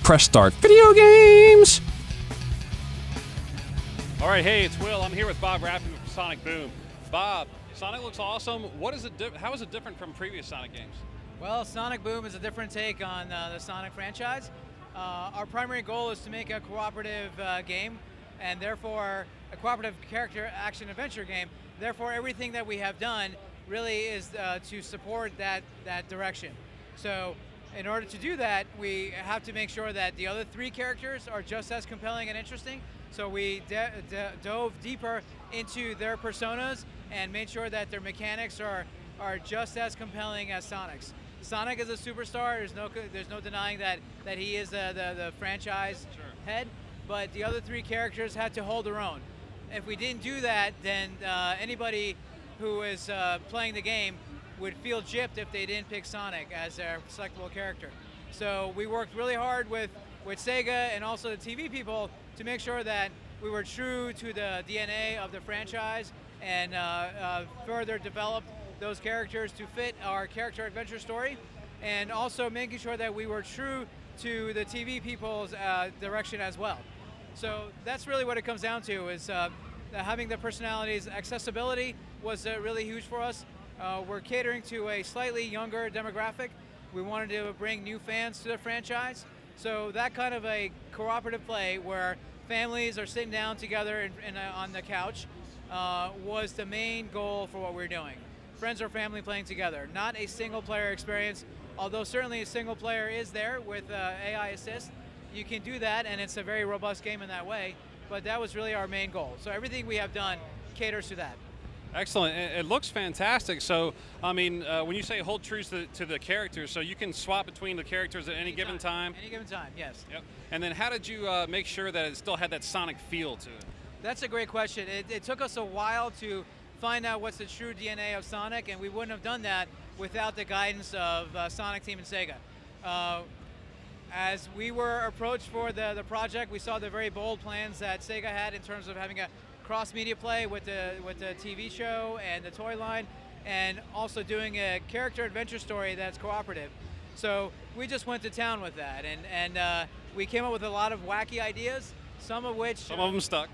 press start. Video games! All right, hey, it's Will. I'm here with Bob Rafei from Sonic Boom. Bob, Sonic looks awesome. How is it different from previous Sonic games? Well, Sonic Boom is a different take on the Sonic franchise. Our primary goal is to make a cooperative game, and therefore a cooperative character action adventure game. Therefore, everything that we have done really is to support that direction. So in order to do that, we have to make sure that the other three characters are just as compelling and interesting. So we dove deeper into their personas and made sure that their mechanics are just as compelling as Sonic's. Sonic is a superstar. There's no denying that he is the franchise head. But the other three characters had to hold their own. If we didn't do that, then anybody who is playing the game would feel gypped if they didn't pick Sonic as their selectable character. So we worked really hard with Sega and also the TV people to make sure that we were true to the DNA of the franchise and further developed those characters to fit our character adventure story, and also making sure that we were true to the TV people's direction as well. So that's really what it comes down to, is having the personalities. Accessibility was really huge for us. We're catering to a slightly younger demographic. We wanted to bring new fans to the franchise. So that kind of a cooperative play where families are sitting down together on the couch was the main goal for what we're doing. Friends or family playing together, not a single player experience, although certainly a single player is there with AI assist. You can do that, and it's a very robust game in that way, but that was really our main goal. So everything we have done caters to that. Excellent. It looks fantastic. So, I mean, when you say hold true to the characters, so you can swap between the characters at any given time? Any given time, yes. Yep. And then how did you make sure that it still had that Sonic feel to it? That's a great question. It took us a while to find out what's the true DNA of Sonic, and we wouldn't have done that without the guidance of Sonic Team and Sega. As we were approached for the project, we saw the very bold plans that Sega had in terms of having a cross-media play with the TV show and the toy line, and also doing a character adventure story that's cooperative. So we just went to town with that, and we came up with a lot of wacky ideas, some of them stuck.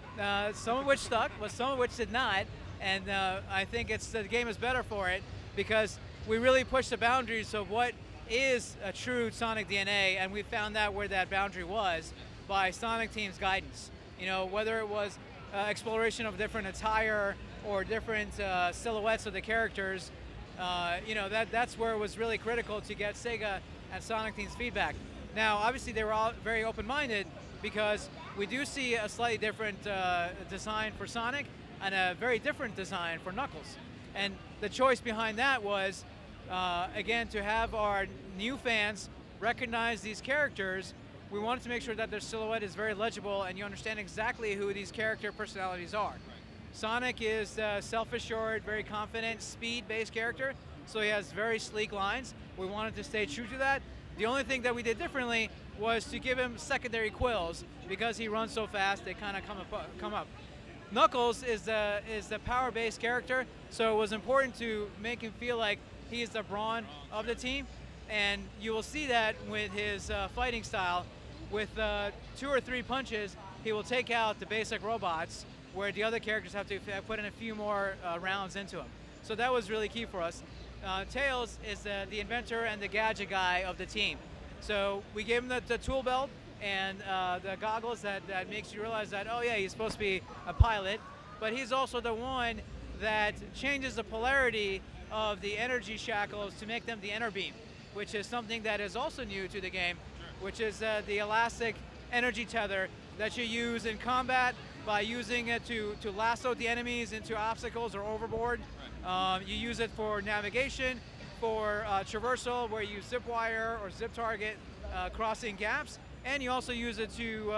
Some of which stuck, but some of which did not. And I think the game is better for it, because we really pushed the boundaries of what is a true Sonic DNA, and we found out where that boundary was by Sonic Team's guidance. You know, whether it was exploration of different attire or different silhouettes of the characters, you know, that's where it was really critical to get Sega and Sonic Team's feedback. Now, obviously, they were all very open-minded, because we do see a slightly different design for Sonic and a very different design for Knuckles. And the choice behind that was, again, to have our new fans recognize these characters. We wanted to make sure that their silhouette is very legible and you understand exactly who these character personalities are. Sonic is self-assured, very confident, speed-based character, so he has very sleek lines. We wanted to stay true to that. The only thing that we did differently was to give him secondary quills, because he runs so fast, they kind of come up. Knuckles is the power-based character, so it was important to make him feel like he is the brawn of the team, and you will see that with his fighting style. With 2 or 3 punches, he will take out the basic robots, where the other characters have to put in a few more rounds into him. So that was really key for us. Tails is the inventor and the gadget guy of the team. So we gave him the tool belt and the goggles that makes you realize that, oh yeah, he's supposed to be a pilot, but he's also the one that changes the polarity of the energy shackles to make them the Enter Beam, which is something that is also new to the game, which is the elastic energy tether that you use in combat by using it to lasso the enemies into obstacles or overboard. You use it for navigation, for traversal, where you zip wire or zip target crossing gaps, and you also use it to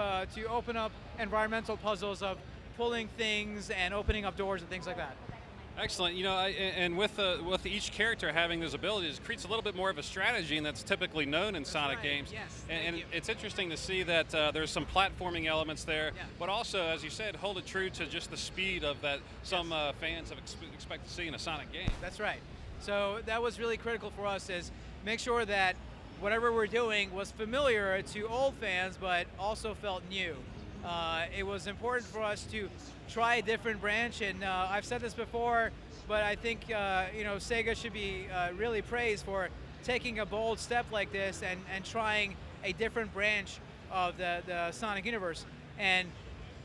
open up environmental puzzles of pulling things and opening up doors and things like that. Excellent. You know, and with each character having those abilities, it creates a little bit more of a strategy, and that's typically known in Sonic games. Yes. And it's interesting to see that there's some platforming elements there, but also, as you said, hold it true to just the speed of that some fans have expect to see in a Sonic game. That's right. So that was really critical for us, is make sure that whatever we're doing was familiar to old fans, but also felt new. It was important for us to try a different branch, and I've said this before, but I think Sega should be really praised for taking a bold step like this and trying a different branch of the Sonic universe. And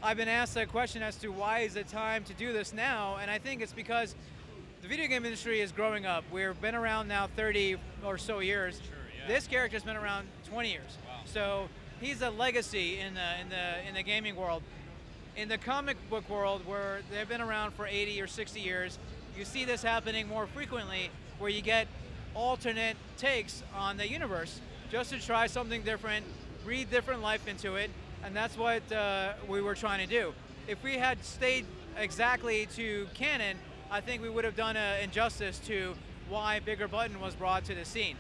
I've been asked a question as to why is it time to do this now, and I think it's because the video game industry is growing up. We've been around now 30 or so years. Sure, yeah. This character's been around 20 years. Wow. So he's a legacy in the gaming world. In the comic book world, where they've been around for 80 or 60 years, you see this happening more frequently, where you get alternate takes on the universe, just to try something different, breathe different life into it, and that's what we were trying to do. If we had stayed exactly to canon, I think we would have done an injustice to why Bigger Button was brought to the scene.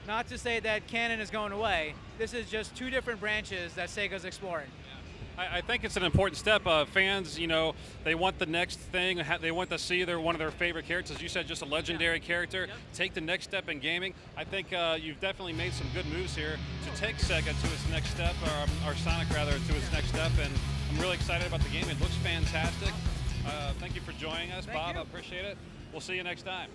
Not to say that canon is going away, this is just two different branches that Sega's exploring. I think it's an important step. Fans, they want the next thing. They want to see one of their favorite characters. As you said, just a legendary character. Yep. Take the next step in gaming. I think you've definitely made some good moves here to take Sega to its next step, or Sonic rather, to its next step. And I'm really excited about the game. It looks fantastic. Thank you for joining us, Bob. I appreciate it. We'll see you next time.